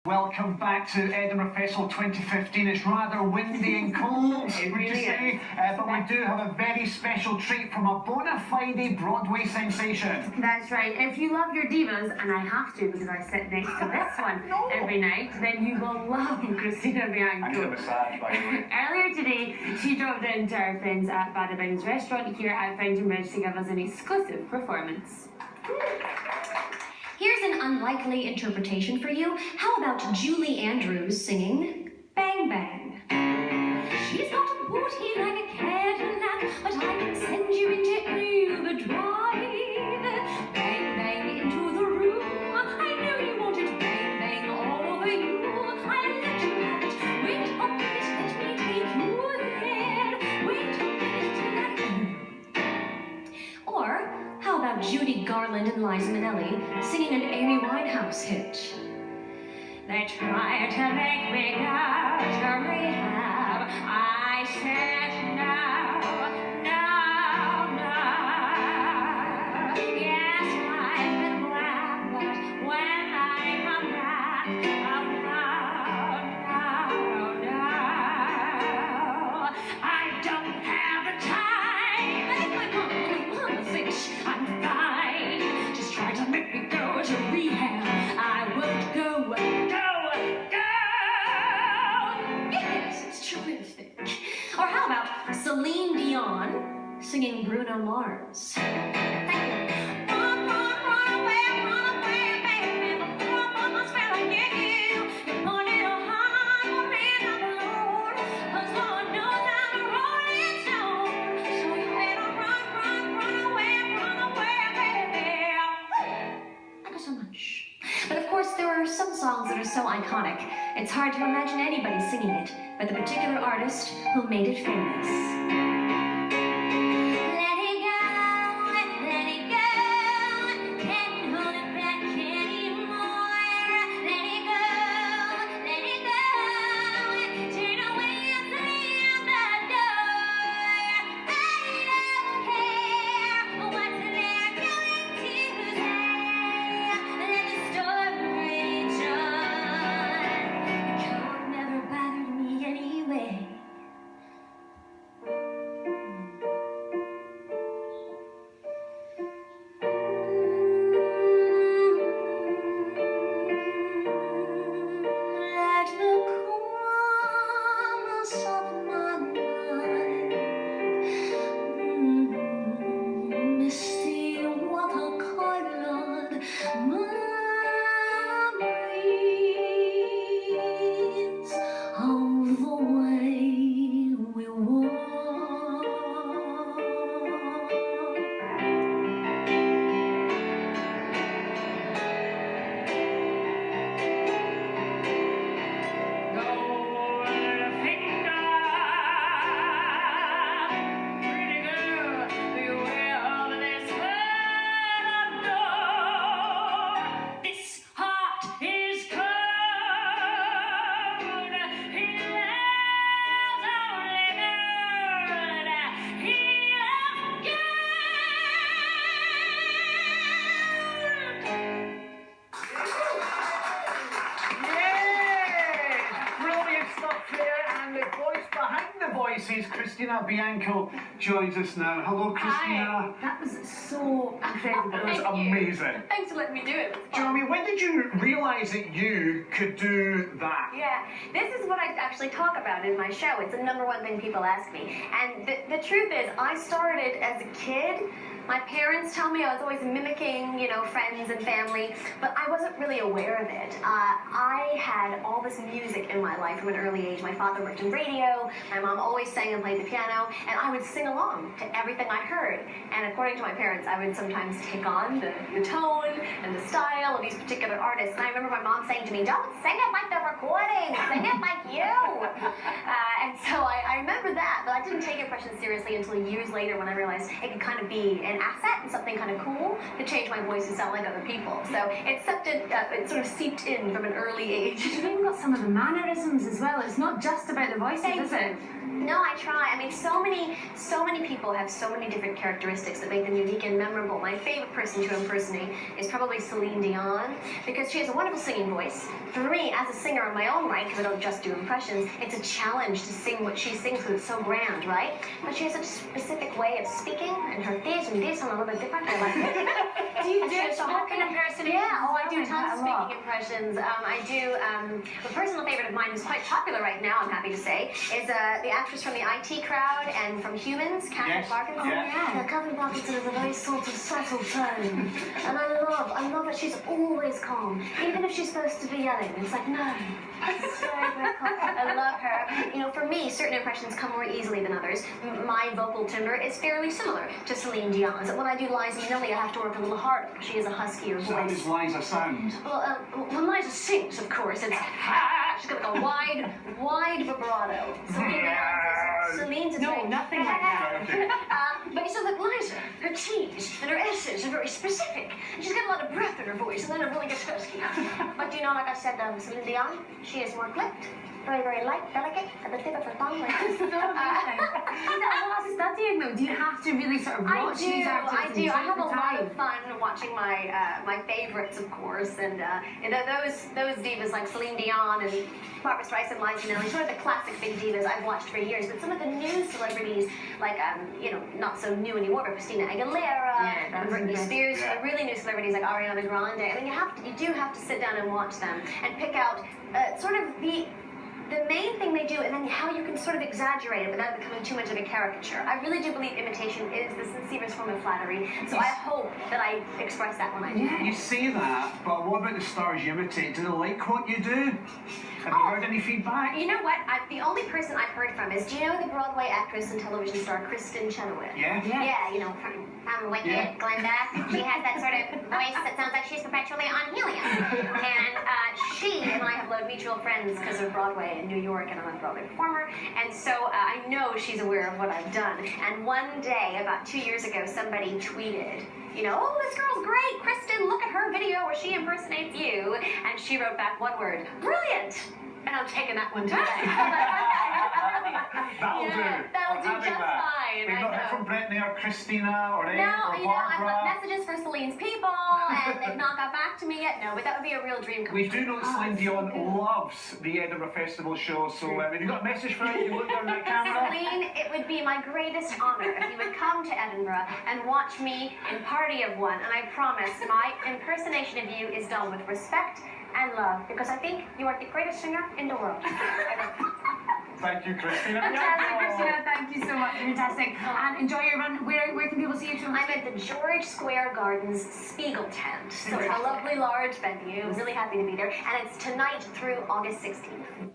Welcome back to Edinburgh Festival 2015. It's rather windy and cold, would you say? But we do have a very special treat from a bona fide Broadway sensation. That's right. If you love your divas, and I have to because I sit next to this one every night, then you will love Christina Bianco. I need a massage, by the way. Earlier today, she dropped in to our friends at Bada Bing's restaurant here at Fringe and Ridge to give us an exclusive performance. Here's an unlikely interpretation for you. How about Julie Andrews singing Bang Bang? She's got a booty like a Cadillac, but I can send you into overdrive. Bang bang into the room. I know you want it. Bang bang all over you. I'll let you have it. Wait a minute, let me take you there. Wait a minute till I... Or how about Judy Garland and Liza Minnelli singing an Amy Winehouse hit? They tried to make me go to rehab. I said no, no, no. Yes, I've been glad, but when I come back, oh no, no, no. I don't have the time. If my mama thinks I'm fine, just try to make me go to rehab. I won't go. Yes, it's terrific. Or how about Celine Dion singing Bruno Mars? Thank you. Run, run, run away, baby. Before mama smell like you. You put it on for me down the road. 'Cause Lord knows I'm a rolling stone. So you better run, run, run away, baby. Thank you so much. But of course, there are some songs that are so iconic, it's hard to imagine anybody singing it, but the particular artist who made it famous. Let it go, can't hold it back anymore. Let it go, turn away and slam the door. I don't care what they're going to say. Let the story join. The code never bothered me anyway. Let the calmness of my mind, misty watercolored memories of the way we walk. Voices, Christina Bianco joins us now. Hello, Christina. Hi. That was so incredible. It was amazing. Thanks for letting me do it. Do you know what I mean? When did you realise that you could do that? Yeah, this is what I actually talk about in my show. It's the #1 thing people ask me. And the truth is, I started as a kid. My parents tell me I was always mimicking, friends and family, but I wasn't really aware of it. I had all this music in my life from an early age. My father worked in radio, my mom always sang and played the piano, and I would sing along to everything I heard. And according to my parents, I would sometimes take on the tone and the style of these particular artists. And I remember my mom saying to me, "Don't sing it like the recording, sing it like you." And so I remember that, but I didn't take impressions seriously until years later when I realized it could kind of be an asset and something kind of cool to change my voice and sound like other people. So it sort of seeped in from an early age. got some of the mannerisms as well. It's not just about the voices, is it? No, I try. I mean, so many people have so many different characteristics that make them unique and memorable. My favorite person to impersonate is probably Celine Dion, because she has a wonderful singing voice. For me, as a singer in my own right, because I don't just do impressions, it's a challenge to sing what she sings because it's so grand, right? But she has such a specific way of speaking, and her this and this sound a little bit different. I like it. Do you do spoken impersonations? Yeah, I do tons of speaking impressions. I do, a personal favorite of mine who's quite popular right now, I'm happy to say, is the actress from the IT Crowd and from Humans, Catherine Parkinson. Yeah. Catherine Parkinson is a very sort of subtle tone. And I love that she's always calm. Even if she's supposed to be yelling, it's like, no. It's very, very calm. I love her. You know, for me, certain impressions come more easily than others. My vocal timbre is fairly similar to Celine Dion's. When I do Liza Minnelli, I have to work a little harder. She has a huskier voice. So how does Liza sound? Well, when Liza sings, of course, it's she's got like a wide vibrato. Celine's is No, very, nothing like that. but so like Liza, her T's and her S's are very specific. And she's got a lot of breath in her voice, and then it really gets husky. But you know, like I said, Celine Dion, she is more clipped. Very, very light, delicate, at the tip of her tongue. Like this. So amazing. Is that a lot of studying though? Do you have to really sort of watch these actors? I do. I have a lot of time? fun watching my favorites, of course, and those divas like Celine Dion and Barbra Streisand, Liza Minnelli, sort of the classic big divas I've watched for years. But some of the new celebrities, like you know, not so new anymore, but Christina Aguilera, and Britney Spears, the really new celebrities like Ariana Grande. I mean, you do have to sit down and watch them and pick out sort of the main thing they do, and then how you can sort of exaggerate it without becoming too much of a caricature. I really do believe imitation is the sincerest form of flattery, so I hope that I express that when I do. You say that, but what about the stars you imitate? Do they like what you do? Have you heard any feedback? You know what? The only person I've heard from is, do you know the Broadway actress and television star Kristen Chenoweth? Yeah. Yeah, you know, from Wicked, Glenda. She has that sort of voice that sounds like she's perpetually on helium. And she and I have a lot of mutual friends because of Broadway in New York, and I'm a Broadway performer. And so I know she's aware of what I've done. And one day, about 2 years ago, somebody tweeted, you know, oh, this girl's great, Kristen, look at her video where she impersonates you. And she wrote back one word, brilliant. And I'm taking that one today. That'll do. That'll do just fine. We've not heard from Brittany or Christina or Ed or you know, I've Barbara. left messages for Celine's people, and they've not got back to me yet. No, but that would be a real dream come We true. do know that Celine Dion loves the Edinburgh Festival show, so have you got a message for her? You can look down that camera. Celine, it would be my greatest honor if you would come to Edinburgh and watch me in Party of One, and I promise my impersonation of you is done with respect and love, because I think you are the greatest singer in the world. Thank you, Christina. Fantastic, Christina. Thank you so much. Fantastic. And enjoy your run. Where can people see you tonight? I'm at the George Square Gardens Spiegel tent. So it's a lovely large venue. I'm really happy to be there. And it's tonight through August 16th.